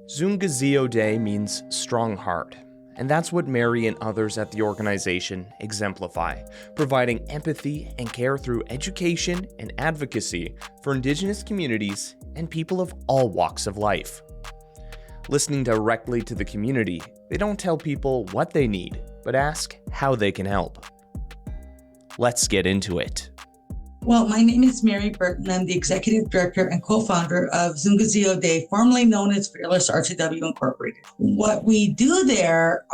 Zoongizi Ode means strong heart, and that's what Mary and others at the organization exemplify, providing empathy and care through education and advocacy for Indigenous communities and people of all walks of life. Listening directly to the community, they don't tell people what they need, but ask how they can help. Let's get into it. Well, my name is Mary Burton. I'm the Executive Director and co-founder of Zoongizi Ode, formerly known as Fearless RTW Incorporated. What we do there,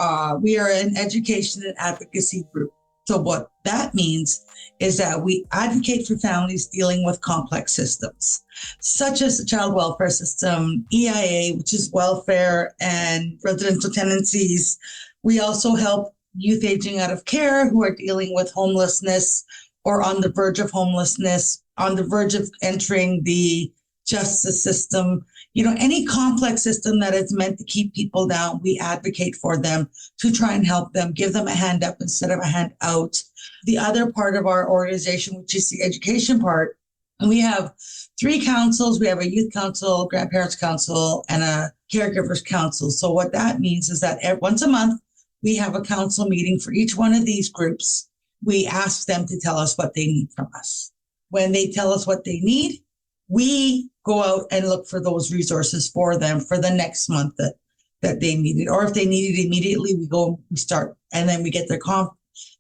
we are an education and advocacy group. So what that means is that we advocate for families dealing with complex systems, such as the child welfare system, EIA, which is welfare and residential tenancies. We also help youth aging out of care who are dealing with homelessness or on the verge of homelessness, on the verge of entering the justice system. You know, any complex system that is meant to keep people down, we advocate for them to try and help them, give them a hand up instead of a hand out. The other part of our organization, which is the education part, and we have 3 councils. We have a youth council, grandparents council, and a caregivers council. So what that means is that once a month, we have a council meeting for each one of these groups. We ask them to tell us what they need from us. When they tell us what they need, we go out and look for those resources for them for the next month that they need it. Or if they need it immediately, we start, and then we get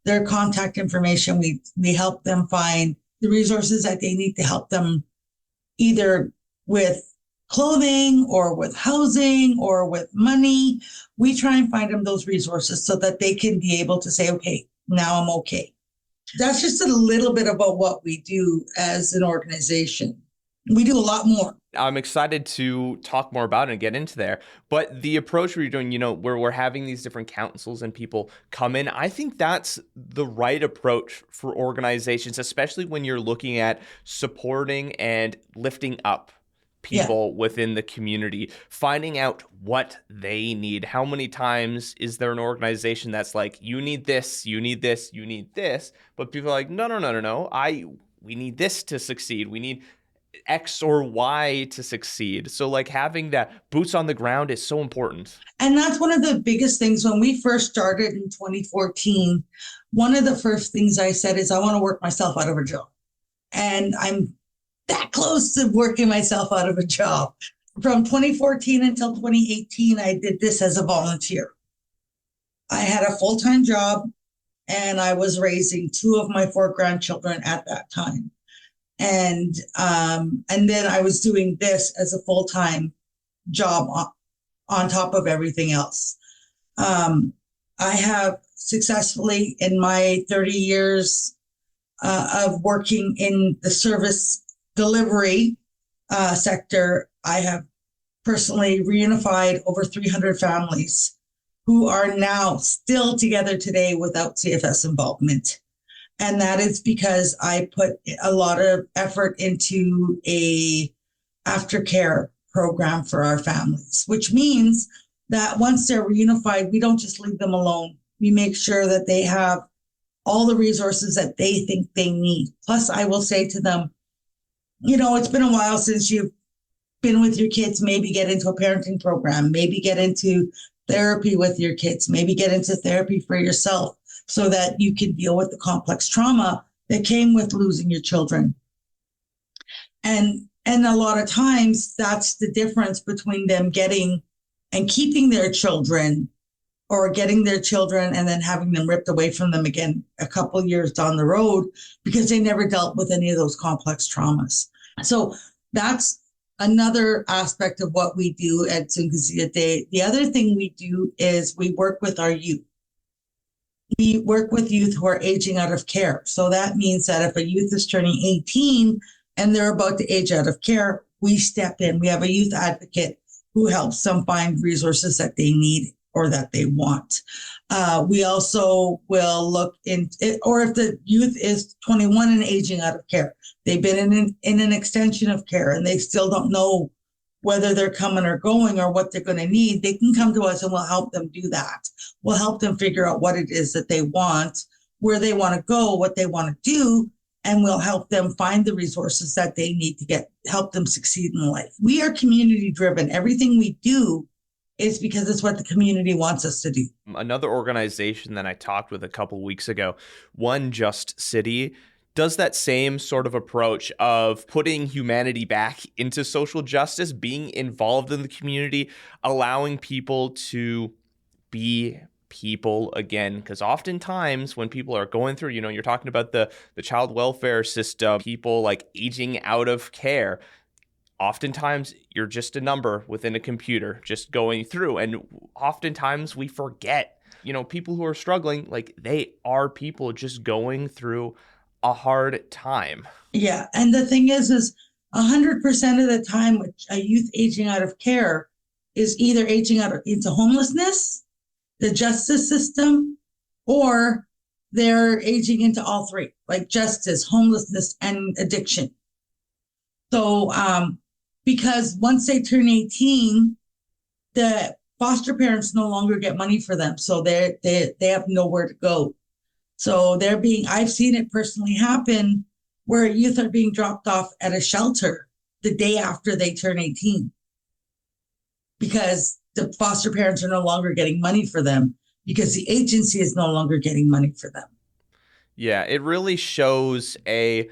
their contact information. We help them find the resources that they need to help them either with clothing or with housing or with money. We try and find them those resources so that they can be able to say, okay, now I'm okay. That's just a little bit about what we do as an organization. We do a lot more. I'm excited to talk more about it and get into there. But the approach we're doing, where we're having these different councils and people come in, I think that's the right approach for organizations, especially when you're looking at supporting and lifting up people within the community, finding out what they need. How many times is there an organization that's like, you need this, you need this, you need this, but people are like, no, we need this to succeed. We need X or Y to succeed. So like having that boots on the ground is so important. And that's one of the biggest things. When we first started in 2014, one of the first things I said is I want to work myself out of a job. And I'm that close to working myself out of a job. From 2014 until 2018, I did this as a volunteer. I had a full-time job and I was raising 2 of my 4 grandchildren at that time. And then I was doing this as a full-time job on top of everything else. I have successfully, in my 30 years of working in the service delivery sector, I have personally reunified over 300 families who are now still together today without CFS involvement. And that is because I put a lot of effort into a aftercare program for our families, which means that once they're reunified, we don't just leave them alone. We make sure that they have all the resources that they think they need. Plus, I will say to them, it's been a while since you've been with your kids. Maybe get into a parenting program, maybe get into therapy with your kids, maybe get into therapy for yourself so that you can deal with the complex trauma that came with losing your children. And a lot of times that's the difference between them getting and keeping their children, or getting their children and then having them ripped away from them again a couple of years down the road because they never dealt with any of those complex traumas. So that's another aspect of what we do at Zoongizi Ode. The other thing we do is we work with our youth. We work with youth who are aging out of care. So that means that if a youth is turning 18 and they're about to age out of care, we step in. We have a youth advocate who helps them find resources that they need or that they want. We also will look in, or if the youth is 21 and aging out of care, they've been in an extension of care and they still don't know whether they're coming or going or what they're going to need, they can come to us and we'll help them do that. We'll help them figure out what it is that they want, where they want to go, what they want to do, and we'll help them find the resources that they need to help them succeed in life. We are community driven. Everything we do is because it's what the community wants us to do. Another organization that I talked with a couple weeks ago, One Just City, does that same sort of approach of putting humanity back into social justice, being involved in the community, allowing people to be people again. Because oftentimes when people are going through, you're talking about the child welfare system, people like aging out of care. Oftentimes you're just a number within a computer just going through. And oftentimes we forget, people who are struggling, like they are people just going through a hard time. Yeah. And the thing is 100% of the time with a youth aging out of care is either aging out into homelessness, the justice system, or they're aging into all three, like justice, homelessness, and addiction. So, because once they turn 18, the foster parents no longer get money for them. So they have nowhere to go. So I've seen it personally happen where youth are being dropped off at a shelter the day after they turn 18 because the foster parents are no longer getting money for them because the agency is no longer getting money for them. Yeah, it really shows a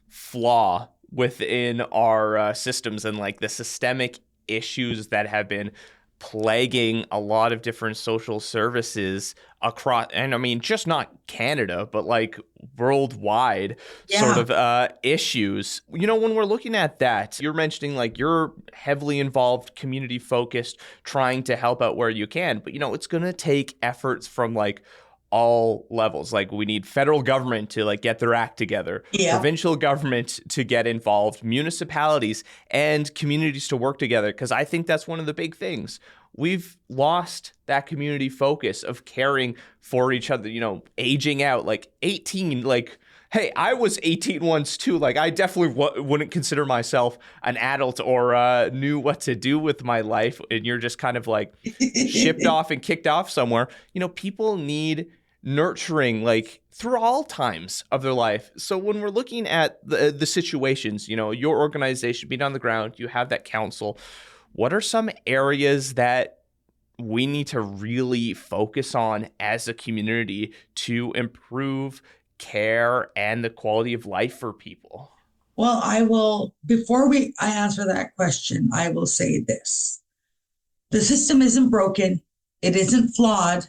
flaw within our systems and like the systemic issues that have been plaguing a lot of different social services across, and I mean, just not Canada, but like worldwide sort of issues. When we're looking at that, you're mentioning like you're heavily involved, community focused, trying to help out where you can, but it's going to take efforts from like all levels. Like we need federal government to like get their act together, provincial government to get involved, municipalities and communities to work together. Because I think that's one of the big things. We've lost that community focus of caring for each other, aging out, like 18, like, hey, I was 18 once too. Like I definitely wouldn't consider myself an adult or knew what to do with my life. And you're just kind of like shipped off and kicked off somewhere. People need nurturing like through all times of their life. So when we're looking at the situations, your organization being on the ground, you have that council. What are some areas that we need to really focus on as a community to improve care and the quality of life for people? Well, before I answer that question, I will say this. The system isn't broken. It isn't flawed.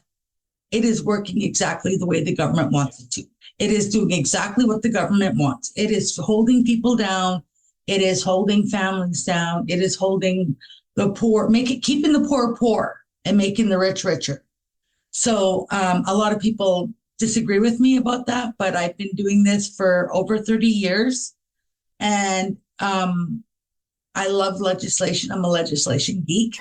It is working exactly the way the government wants it to. It is doing exactly what the government wants. It is holding people down. It is holding families down. It is holding the poor, keeping the poor poor and making the rich richer. So a lot of people disagree with me about that, but I've been doing this for over 30 years. And I love legislation. I'm a legislation geek.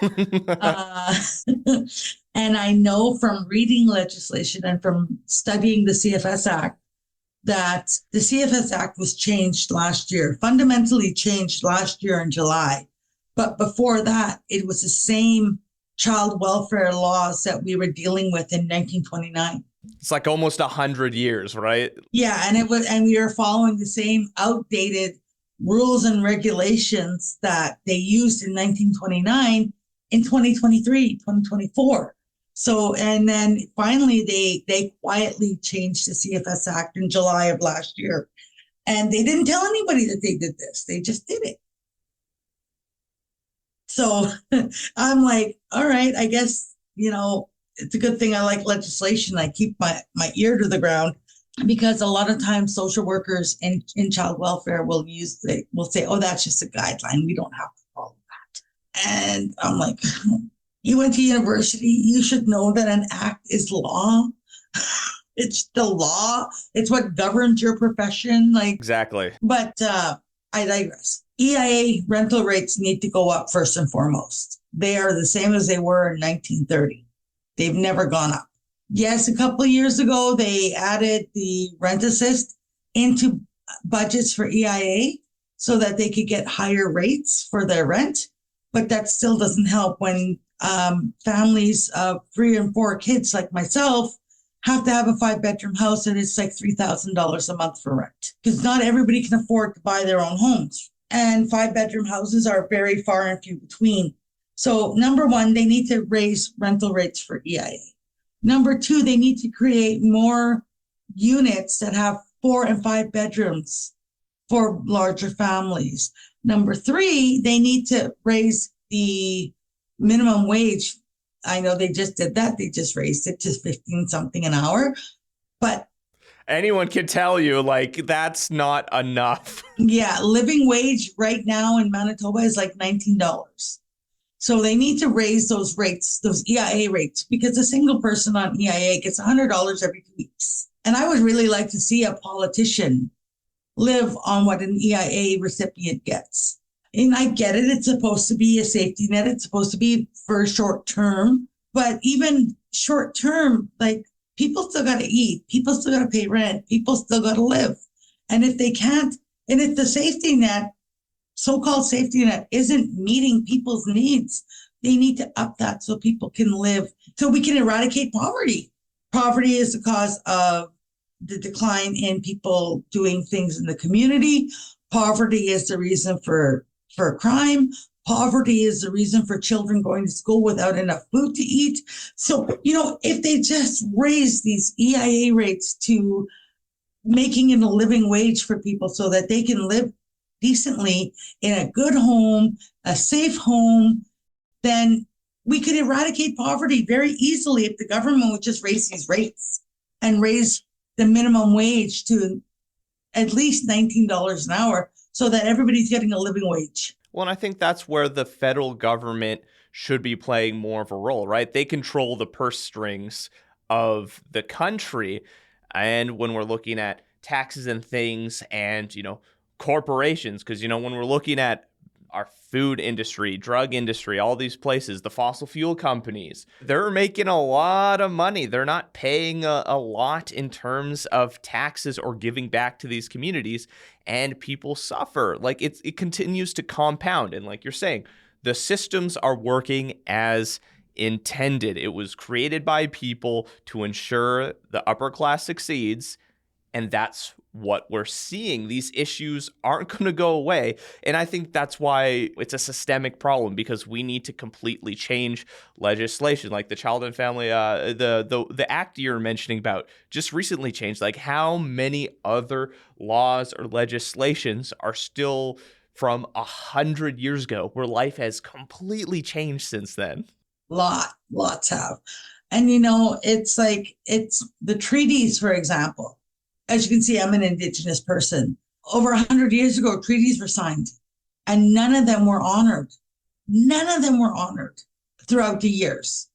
And I know from reading legislation and from studying the CFS Act that the CFS Act was changed last year, fundamentally changed last year in July. But before that, it was the same child welfare laws that we were dealing with in 1929. It's like almost 100 years, right? Yeah, and we were following the same outdated rules and regulations that they used in 1929 in 2023, 2024. So, and then finally they quietly changed the CFS Act in July of last year. And they didn't tell anybody that they did this. They just did it. So I'm like, all right, I guess, it's a good thing I like legislation. I keep my ear to the ground because a lot of times social workers in child welfare will say, oh, that's just a guideline. We don't have to follow that. And I'm like, you went to university, you should know that an act is law. It's the law. It's what governs your profession. Like exactly. But I digress. EIA rental rates need to go up first and foremost. They are the same as they were in 1930. They've never gone up. Yes, a couple of years ago, they added the rent assist into budgets for EIA so that they could get higher rates for their rent. But that still doesn't help when families of 3 and 4 kids like myself have to have a 5-bedroom house and it's like $3,000 a month for rent because not everybody can afford to buy their own homes. And 5-bedroom houses are very far and few between. So number one, they need to raise rental rates for EIA. Number two, they need to create more units that have 4 and 5 bedrooms for larger families. Number three, they need to raise the minimum wage. I know they just did that. They just raised it to 15 something an hour. But anyone can tell you, like, that's not enough. yeah, living wage right now in Manitoba is like $19. So they need to raise those rates, those EIA rates, because a single person on EIA gets $100 every 2 weeks. And I would really like to see a politician live on what an EIA recipient gets. And I get it. It's supposed to be a safety net. It's supposed to be for short term. But even short term, like people still got to eat. People still got to pay rent. People still got to live. And if they can't, and if the safety net, so-called safety net, isn't meeting people's needs, they need to up that so people can live, so we can eradicate poverty. Poverty is the cause of the decline in people doing things in the community. Poverty is the reason for crime. Poverty is the reason for children going to school without enough food to eat. So, if they just raise these EIA rates to making it a living wage for people so that they can live decently in a good home, a safe home, then we could eradicate poverty very easily if the government would just raise these rates and raise the minimum wage to at least $19 an hour so that everybody's getting a living wage. Well, and I think that's where the federal government should be playing more of a role, right? They control the purse strings of the country. And when we're looking at taxes and things and, corporations, because, when we're looking at our food industry, drug industry, all these places, the fossil fuel companies, they're making a lot of money. They're not paying a lot in terms of taxes or giving back to these communities, and people suffer. Like it continues to compound. And like you're saying, the systems are working as intended. It was created by people to ensure the upper class succeeds. And that's what we're seeing. These issues aren't going to go away. And I think that's why it's a systemic problem, because we need to completely change legislation. Like the Child and Family, the act you're mentioning about just recently changed. Like how many other laws or legislations are still from 100 years ago where life has completely changed since then? Lots have. And, it's the treaties, for example. As you can see, I'm an Indigenous person. Over 100 years ago, treaties were signed, and none of them were honored. None of them were honored throughout the years.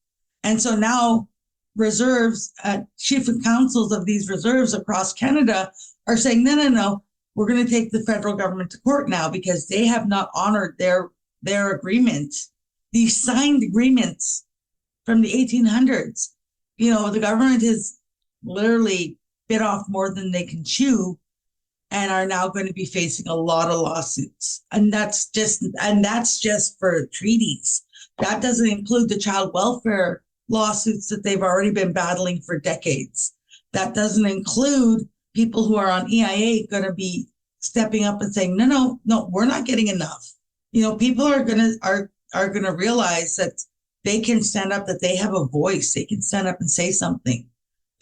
And so now reserves, chief and councils of these reserves across Canada are saying, no, we're going to take the federal government to court now because they have not honored their agreement, these signed agreements from the 1800s. The government has literally bit off more than they can chew and are now going to be facing a lot of lawsuits. And that's just for treaties. That doesn't include the child welfare lawsuits that they've already been battling for decades. That doesn't include people who are on EIA going to be stepping up and saying, no, we're not getting enough. People are going to realize that they can stand up, that they have a voice. They can stand up and say something.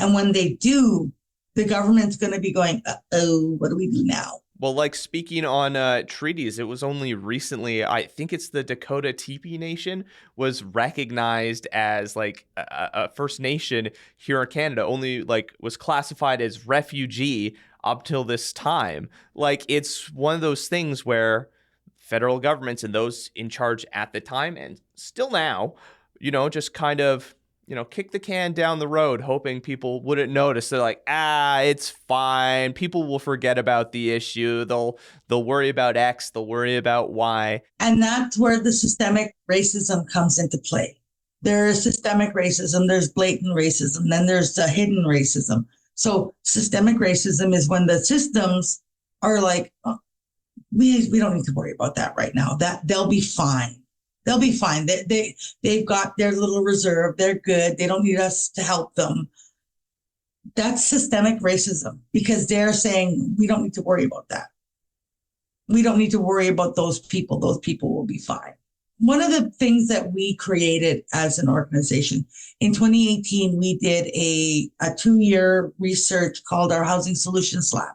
And when they do, the government's going to be going, what do we do now? Well, like speaking on treaties, it was only recently, I think it's the Dakota Teepee Nation was recognized as like a First Nation here in Canada, only like was classified as refugee up till this time. Like it's one of those things where federal governments and those in charge at the time and still now, just kind of kick the can down the road, hoping people wouldn't notice. They're like, it's fine. People will forget about the issue. They'll worry about X. They'll worry about Y. And that's where the systemic racism comes into play. There is systemic racism. There's blatant racism. Then there's the hidden racism. So systemic racism is when the systems are like, we don't need to worry about that right now. That they'll be fine. They'll be fine. They've got their little reserve. They're good. They don't need us to help them. That's systemic racism because they're saying we don't need to worry about that. We don't need to worry about those people. Those people will be fine. one of the things that we created as an organization in 2018, we did a 2-year research called our Housing Solutions Lab.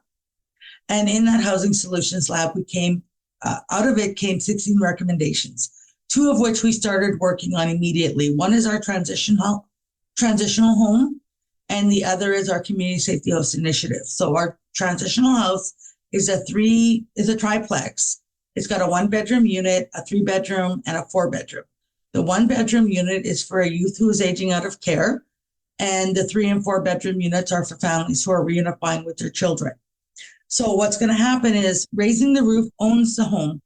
And in that Housing Solutions Lab, we came out of it came 16 recommendations, two of which we started working on immediately. One is our transitional home, and the other is our community safety house initiative. So our transitional house is a triplex. It's got a 1-bedroom unit, a 3-bedroom, and a 4-bedroom. The 1-bedroom unit is for a youth who is aging out of care, and the 3 and 4-bedroom units are for families who are reunifying with their children. So what's going to happen is Raising the Roof owns the home.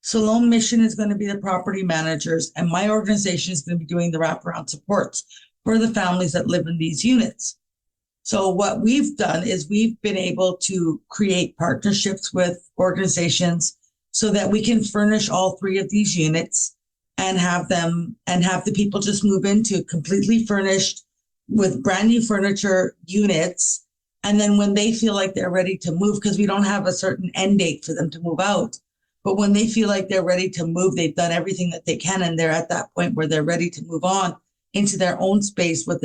Salome Mission is going to be the property managers, and my organization is going to be doing the wraparound supports for the families that live in these units. So what we've done is we've been able to create partnerships with organizations so that we can furnish all 3 of these units and have the people just move into completely furnished with brand new furniture units. And then when they feel like they're ready to move, because we don't have a certain end date for them to move out, but when they feel like they're ready to move, they've done everything that they can, and they're at that point where they're ready to move on into their own space with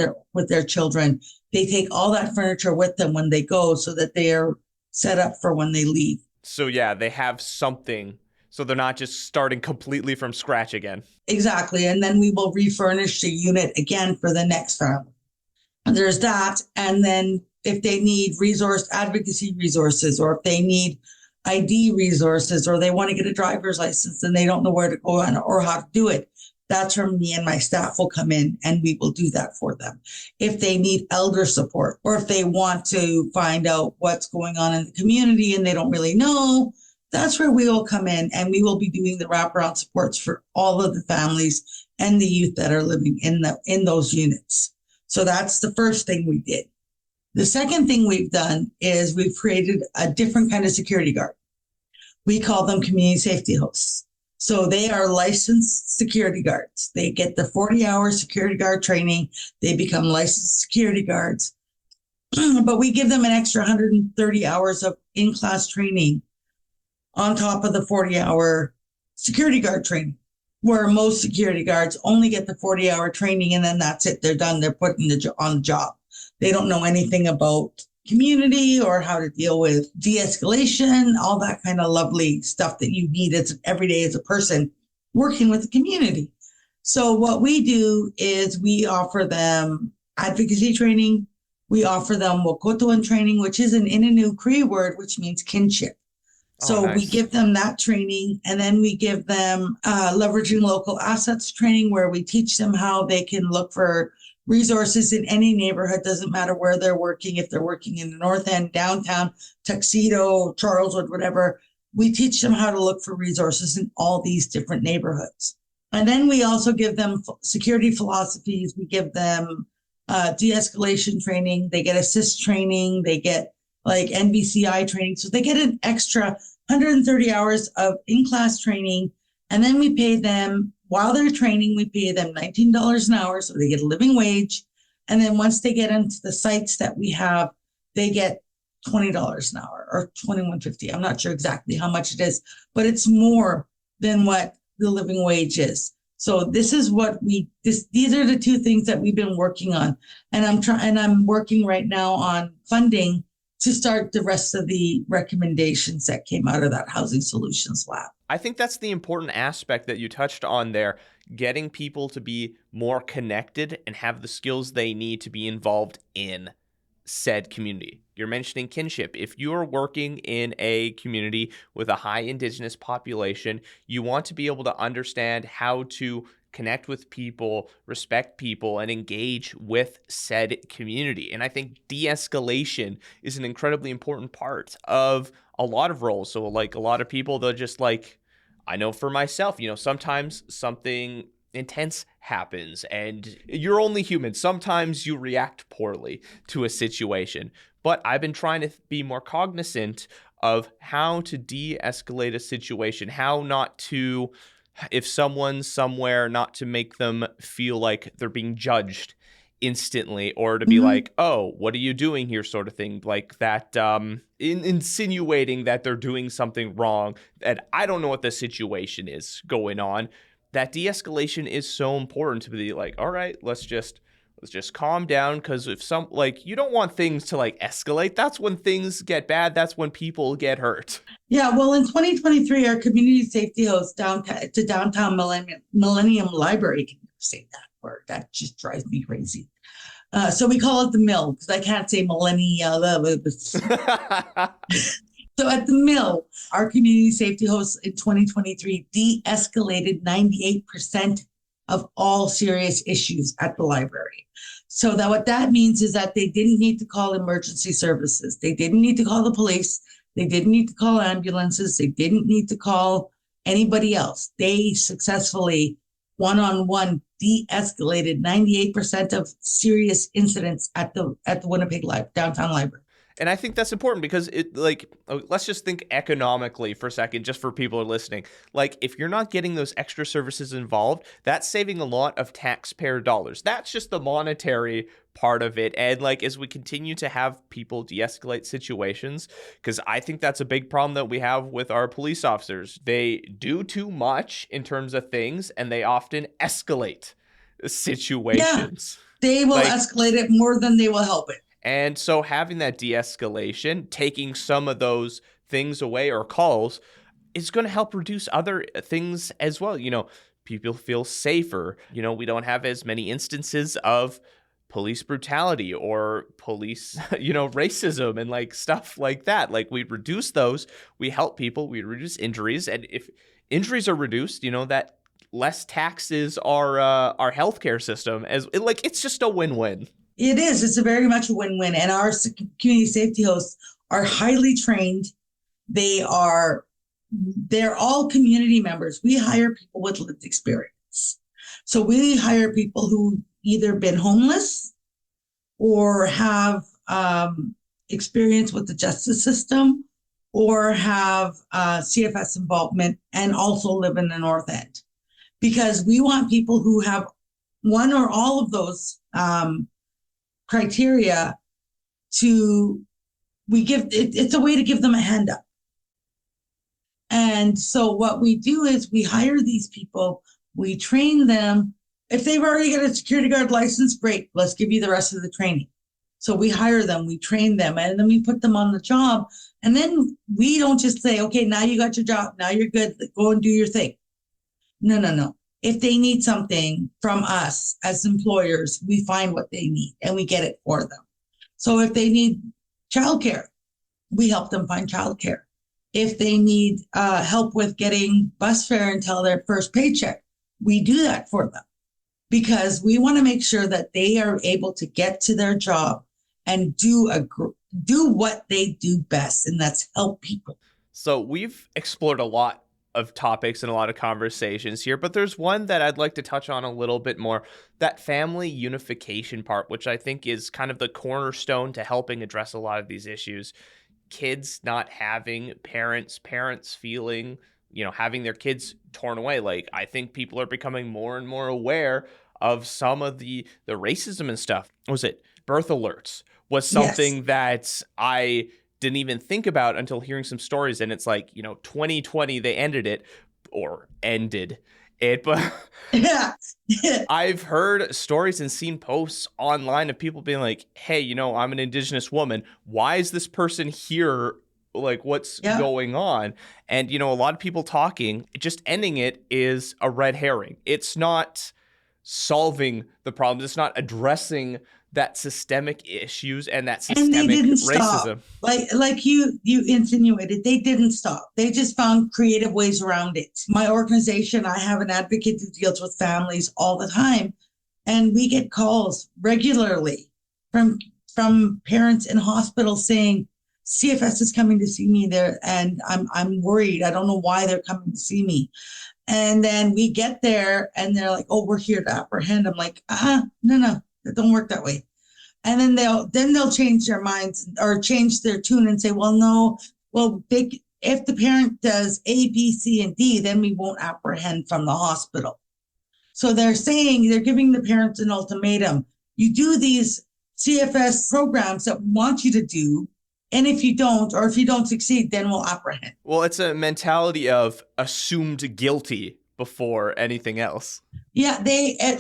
their children. They take all that furniture with them when they go so that they are set up for when they leave. So yeah, they have something, so they're not just starting completely from scratch again. Exactly. And then we will refurnish the unit again for the next family. And there's that. And then if they need advocacy resources, or if they need ID resources, or they want to get a driver's license and they don't know where to go or how to do it, that's where me and my staff will come in and we will do that for them. If they need elder support, or if they want to find out what's going on in the community and they don't really know, that's where we will come in, and we will be doing the wraparound supports for all of the families and the youth that are living in those units. So that's the first thing we did. The second thing we've done is we've created a different kind of security guard. We call them community safety hosts. So they are licensed security guards. They get the 40-hour security guard training. They become licensed security guards. But we give them an extra 130 hours of in-class training on top of the 40-hour security guard training, where most security guards only get the 40-hour training and then that's it. They're done. They're put on the job. They don't know anything about community or how to deal with de-escalation, all that kind of lovely stuff that you need every day as a person working with the community. So what we do is we offer them advocacy training. We offer them Wokotoan training, which is an Innu Cree word, which means kinship. So nice. We give them that training, and then we give them leveraging local assets training, where we teach them how they can look for resources in any neighborhood. Doesn't matter where they're working. If they're working in the North End, downtown, Tuxedo, Charleswood, whatever, we teach them how to look for resources in all these different neighborhoods. And then we also give them security philosophies. We give them de-escalation training. They get assist training. They get like NBCI training. So they get an extra 130 hours of in-class training. And then we pay them, while they're training, we pay them $19 an hour. So they get a living wage. And then once they get into the sites that we have, they get $20 an hour or $21.50. I'm not sure exactly how much it is, but it's more than what the living wage is. So this is what these are the two things that we've been working on. And I'm working right now on funding to start the rest of the recommendations that came out of that Housing Solutions Lab. I think that's the important aspect that you touched on there, getting people to be more connected and have the skills they need to be involved in said community. You're mentioning kinship. If you're working in a community with a high Indigenous population, you want to be able to understand how to connect with people, respect people, and engage with said community. And I think de-escalation is an incredibly important part of a lot of roles. So like a lot of people, they'll just like, I know for myself, sometimes something intense happens and you're only human. Sometimes you react poorly to a situation, but I've been trying to be more cognizant of how to de-escalate a situation, how not to, if someone's somewhere, not to make them feel like they're being judged instantly, or to be Mhm. like, oh, what are you doing here, sort of thing, like that, insinuating that they're doing something wrong, that I don't know what the situation is going on. That de-escalation is so important, to be like, all right, let's just calm down, because if some, like, you don't want things to like escalate. That's when things get bad. That's when people get hurt. Yeah, well, in 2023, our community safety host to downtown Millennium Library, can you say that word? That just drives me crazy. So we call it the mill because I can't say millennia. So at the mill, our community safety hosts in 2023 de-escalated 98% of all serious issues at the library. So that what that means is that they didn't need to call emergency services. They didn't need to call the police. They didn't need to call ambulances. They didn't need to call anybody else. They successfully one-on-one de-escalated 98% of serious incidents at the Winnipeg downtown library. And I think that's important because it, like, let's just think economically for a second, just for people who are listening. Like, if you're not getting those extra services involved, that's saving a lot of taxpayer dollars. That's just the monetary part of it. And like, as we continue to have people de-escalate situations, because I think that's a big problem that we have with our police officers. They do too much in terms of things, and they often escalate Yeah, situations. they will Like, escalate it more than they will help it. and so having that de-escalation, taking some of those things away or calls, is going to help reduce other things as well. People feel safer. We don't have as many instances of police brutality or police, racism and like stuff like that. Like, we reduce those, we help people, we reduce injuries. And if injuries are reduced, that less taxes our healthcare system, as like, it's just a win-win. It is. It's a very much a win-win. And our community safety hosts are highly trained. They're all community members. We hire people with lived experience. So we hire people who either been homeless or have experience with the justice system or have CFS involvement and also live in the North End. Because we want people who have one or all of those criteria it's a way to give them a hand up. And so what we do is we hire these people, we train them. If they've already got a security guard license, great, let's give you the rest of the training. So we hire them, we train them, and then we put them on the job. And then we don't just say, okay, now you got your job, now you're good, go and do your thing. No. If they need something from us as employers, we find what they need and we get it for them. So if they need childcare, we help them find childcare. If they need help with getting bus fare until their first paycheck, we do that for them because we want to make sure that they are able to get to their job and do what they do best, and that's help people. So we've explored a lot of topics and a lot of conversations here, but there's one that I'd like to touch on a little bit more, that family unification part, which I think is kind of the cornerstone to helping address a lot of these issues. Kids not having parents feeling, having their kids torn away. Like, I think people are becoming more and more aware of some of the racism and stuff. Was it birth alerts was something that I didn't even think about until hearing some stories. And it's like, 2020, they ended it. But Yeah. I've heard stories and seen posts online of people being like, hey, I'm an Indigenous woman. Why is this person here? Like, what's going on? And, a lot of people talking, just ending it is a red herring. It's not solving the problems. It's not addressing that systemic issues and that systemic and they didn't racism. Stop. Like you insinuated, they didn't stop. They just found creative ways around it. My organization, I have an advocate who deals with families all the time, and we get calls regularly from parents in hospitals saying, CFS is coming to see me there, and I'm worried. I don't know why they're coming to see me. And then we get there, and they're like, "Oh, we're here to apprehend." I'm like, no, it don't work that way. And then they'll change their minds or change their tune and say, "Well, no, if the parent does A, B, C, and D, then we won't apprehend from the hospital." So they're giving the parents an ultimatum. You do these CFS programs that we want you to do. And if you don't, or if you don't succeed, then we'll apprehend. Well, it's a mentality of assumed guilty before anything else. Yeah,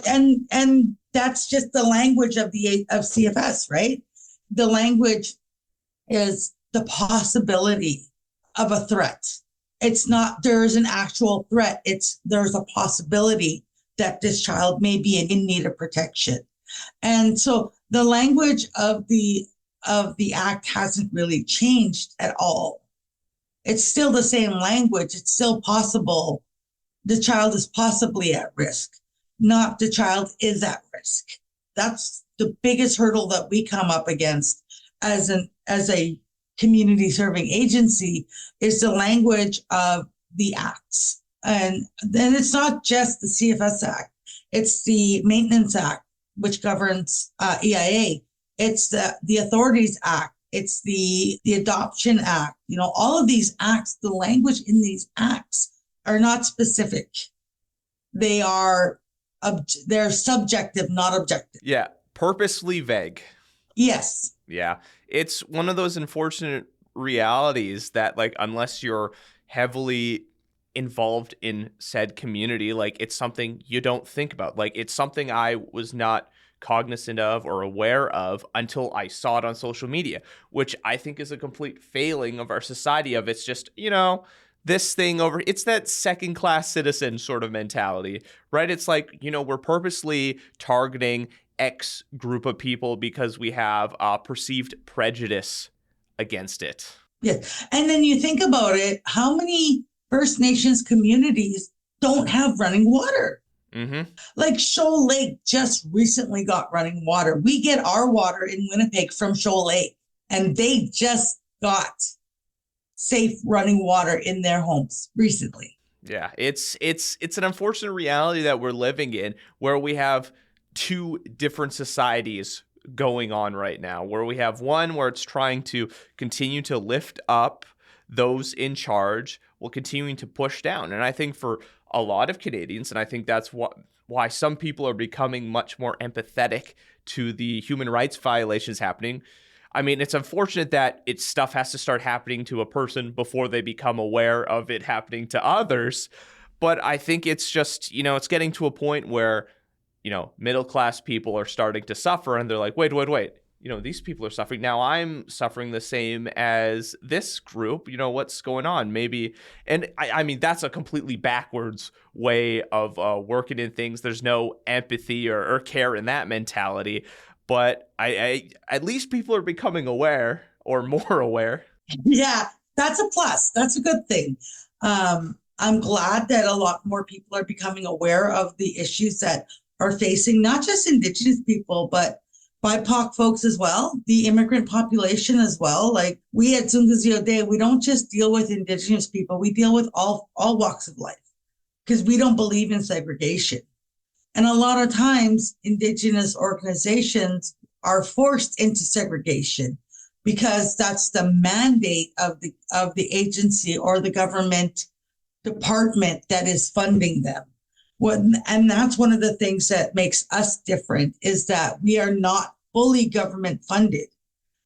and that's just the language of CFS, right? The language is the possibility of a threat. It's not there's an actual threat. There's a possibility that this child may be in need of protection. And so the language of the act hasn't really changed at all. It's still the same language. It's still possible. The child is possibly at risk, not the child is at risk. That's the biggest hurdle that we come up against as a community serving agency, is the language of the acts. And then it's not just the CFS Act, it's the Maintenance Act, which governs EIA. It's the Authorities Act. It's the Adoption Act. All of these acts, the language in these acts are not specific. They're subjective, not objective. Yeah, purposely vague. Yes. Yeah, it's one of those unfortunate realities that, like, unless you're heavily involved in said community, like, it's something you don't think about. Like, it's something I was not cognizant of or aware of until I saw it on social media, which I think is a complete failing of our society. Of it's just, this thing over, it's that second class citizen sort of mentality, right? It's like, we're purposely targeting X group of people because we have perceived prejudice against it. Yes. And then you think about it, how many First Nations communities don't have running water? Mm-hmm. Like Shoal Lake just recently got running water. We get our water in Winnipeg from Shoal Lake, and they just got safe running water in their homes recently. Yeah, it's an unfortunate reality that we're living in, where we have two different societies going on right now, where we have one where it's trying to continue to lift up those in charge while continuing to push down. And I think for a lot of Canadians, and I think that's why some people are becoming much more empathetic to the human rights violations happening. I mean, it's unfortunate that stuff has to start happening to a person before they become aware of it happening to others. But I think it's just, it's getting to a point where, middle-class people are starting to suffer, and they're like, wait, these people are suffering. Now I'm suffering the same as this group. What's going on? Maybe. And I mean, that's a completely backwards way of working in things. There's no empathy or care in that mentality. But I at least people are becoming aware, or more aware. Yeah, that's a plus. That's a good thing. I'm glad that a lot more people are becoming aware of the issues that are facing not just Indigenous people, but BIPOC folks as well, the immigrant population as well. Like, we at Zoongizi Ode, we don't just deal with Indigenous people, we deal with all walks of life, because we don't believe in segregation. And a lot of times Indigenous organizations are forced into segregation because that's the mandate of the agency or the government department that is funding them. And that's one of the things that makes us different, is that we are not fully government funded.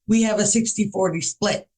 We have a 60-40 split.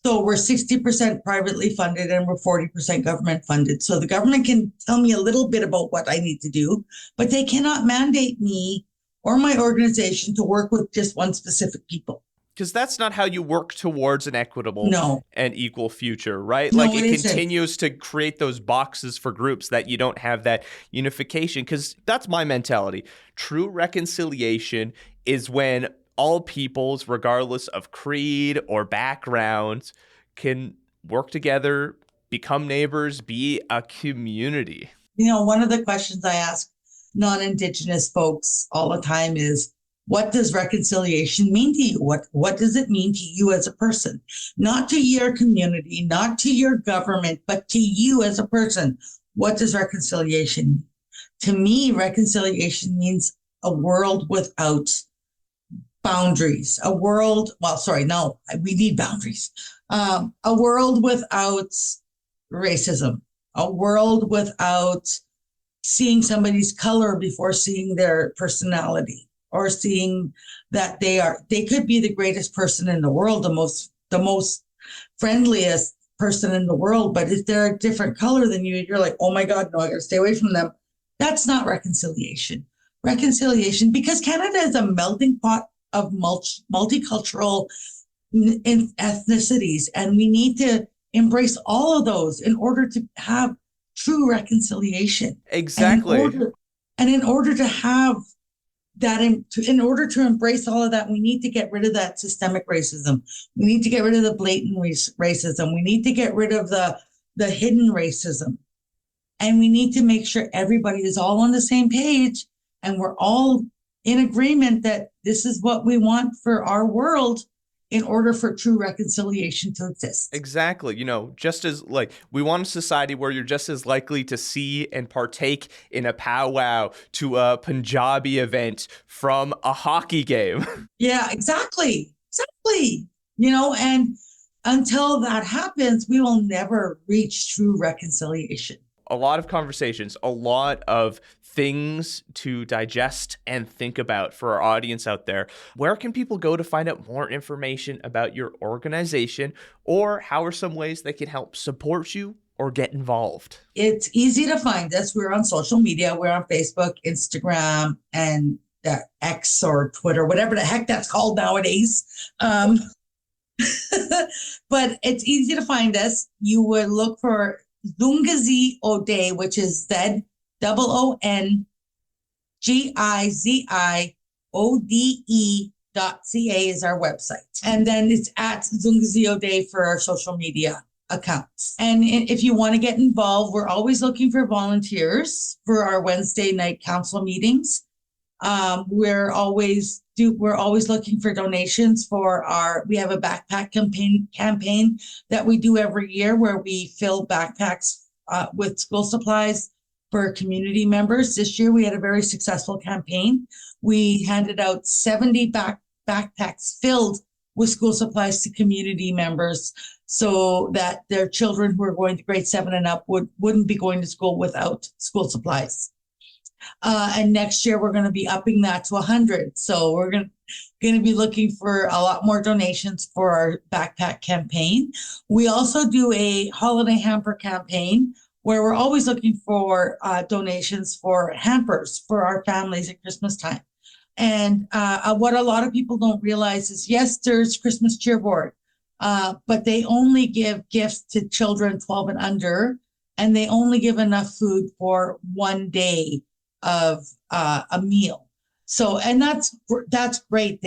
So we're 60% privately funded and we're 40% government funded. So the government can tell me a little bit about what I need to do, but they cannot mandate me or my organization to work with just one specific people. Because that's not how you work towards an equitable and equal future, right? No, like, it continues to create those boxes for groups that you don't have that unification. Because that's my mentality. True reconciliation is when all peoples, regardless of creed or background, can work together, become neighbors, be a community. One of the questions I ask non-Indigenous folks all the time is, what does reconciliation mean to you? What does it mean to you as a person? Not to your community, not to your government, but to you as a person. What does reconciliation mean? To me, reconciliation means a world without boundaries. We need boundaries. A world without racism. A world without seeing somebody's color before seeing their personality, or seeing that they could be the greatest person in the world, the most friendliest person in the world, but if they're a different color than you, you're like, oh my God, no, I gotta stay away from them. That's not reconciliation. Reconciliation, because Canada is a melting pot of multicultural ethnicities, and we need to embrace all of those in order to have true reconciliation. Exactly. And in order to have that, in order to embrace all of that, we need to get rid of that systemic racism. We need to get rid of the blatant racism. We need to get rid of the hidden racism. And we need to make sure everybody is all on the same page and we're all in agreement that this is what we want for our world in order for true reconciliation to exist. Exactly. Just as like we want a society where you're just as likely to see and partake in a powwow to a Punjabi event from a hockey game. Yeah, exactly. Exactly. And until that happens, we will never reach true reconciliation. A lot of conversations, a lot of things to digest and think about for our audience out there. Where can people go to find out more information about your organization, or how are some ways they can help support you or get involved? It's easy to find us. We're on social media. We're on Facebook, Instagram, and X or Twitter, whatever the heck that's called nowadays. But it's easy to find us. You would look for Zoongizi Ode, which is ZOONGIZIODE.ca is our website. And then it's at Zoongizi Ode for our social media accounts. And if you want to get involved, we're always looking for volunteers for our Wednesday night council meetings. We're always looking for donations we have a backpack campaign that we do every year where we fill backpacks with school supplies for community members. This year we had a very successful campaign. We handed out 70 backpacks filled with school supplies to community members so that their children who are going to grade 7 and up wouldn't be going to school without school supplies. And next year we're going to be upping that to 100. So we're going to be looking for a lot more donations for our backpack campaign. We also do a holiday hamper campaign where we're always looking for donations for hampers for our families at Christmas time. And what a lot of people don't realize is, yes, there's Christmas cheer board, but they only give gifts to children 12 and under, and they only give enough food for one day of a meal. So, and that's great.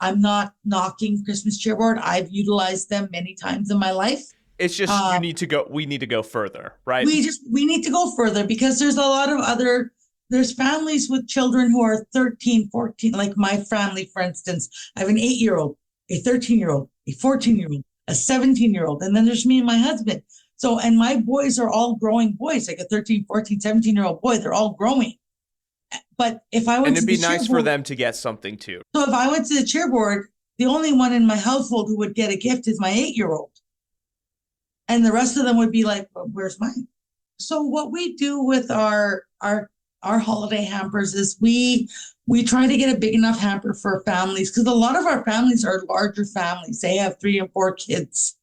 I'm not knocking Christmas cheer board. I've utilized them many times in my life. It's just we need to go further, right? We need to go further because there's a lot of there's families with children who are 13, 14, like my family, for instance. I have an 8-year-old, a 13-year-old, a 14-year-old, a 17-year-old, and then there's me and my husband. So, and my boys are all growing boys, like a 13, 14, 17-year-old boy. They're all growing. But if I went and it'd be nice for them to get something too. So if I went to the cheer board, the only one in my household who would get a gift is my 8-year-old. And the rest of them would be like, well, where's mine? So what we do with our holiday hampers is we try to get a big enough hamper for families, because a lot of our families are larger families. They have 3 and 4 kids.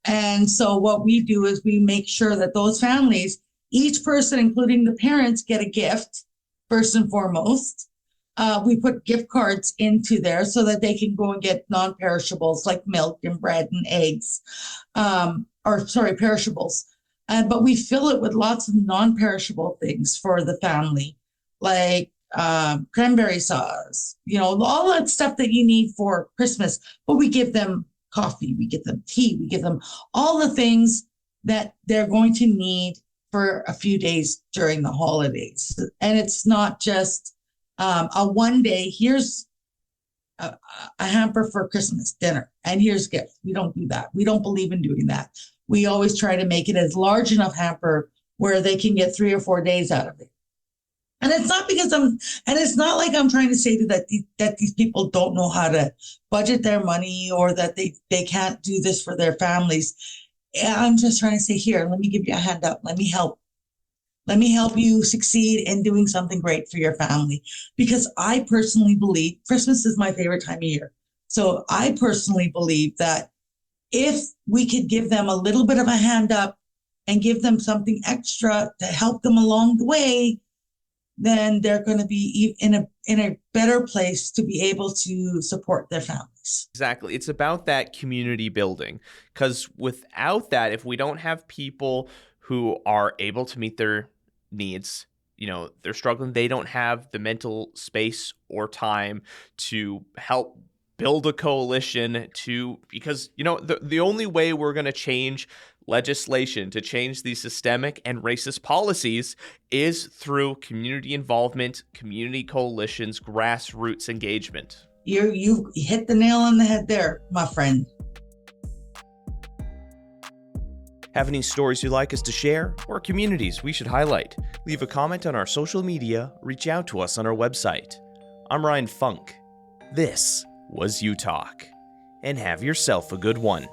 And so what we do is we make sure that those families, each person, including the parents, get a gift. First and foremost, we put gift cards into there so that they can go and get non-perishables like milk and bread and eggs, perishables. But we fill it with lots of non-perishable things for the family, like cranberry sauce, all that stuff that you need for Christmas. But we give them coffee, we give them tea, we give them all the things that they're going to need for a few days during the holidays. And it's not just a one day, here's a hamper for Christmas dinner and here's gifts. We don't do that. We don't believe in doing that. We always try to make it as large enough hamper where they can get 3 or 4 days out of it. And it's not because it's not like I'm trying to say that these people don't know how to budget their money or that they can't do this for their families. I'm just trying to say, here, let me give you a handout. Let me help. Let me help you succeed in doing something great for your family. Because I personally believe Christmas is my favorite time of year. So I personally believe that if we could give them a little bit of a hand up and give them something extra to help them along the way, then they're going to be in a better place to be able to support their families. Exactly. It's about that community building, because without that, if we don't have people who are able to meet their needs, they're struggling, they don't have the mental space or time to help build a coalition because the only way we're going to change legislation, to change these systemic and racist policies, is through community involvement, community coalitions, grassroots engagement. You hit the nail on the head there, my friend. Have any stories you'd like us to share or communities we should highlight? Leave a comment on our social media, reach out to us on our website. I'm Ryan Funk. This was You Talk, and have yourself a good one.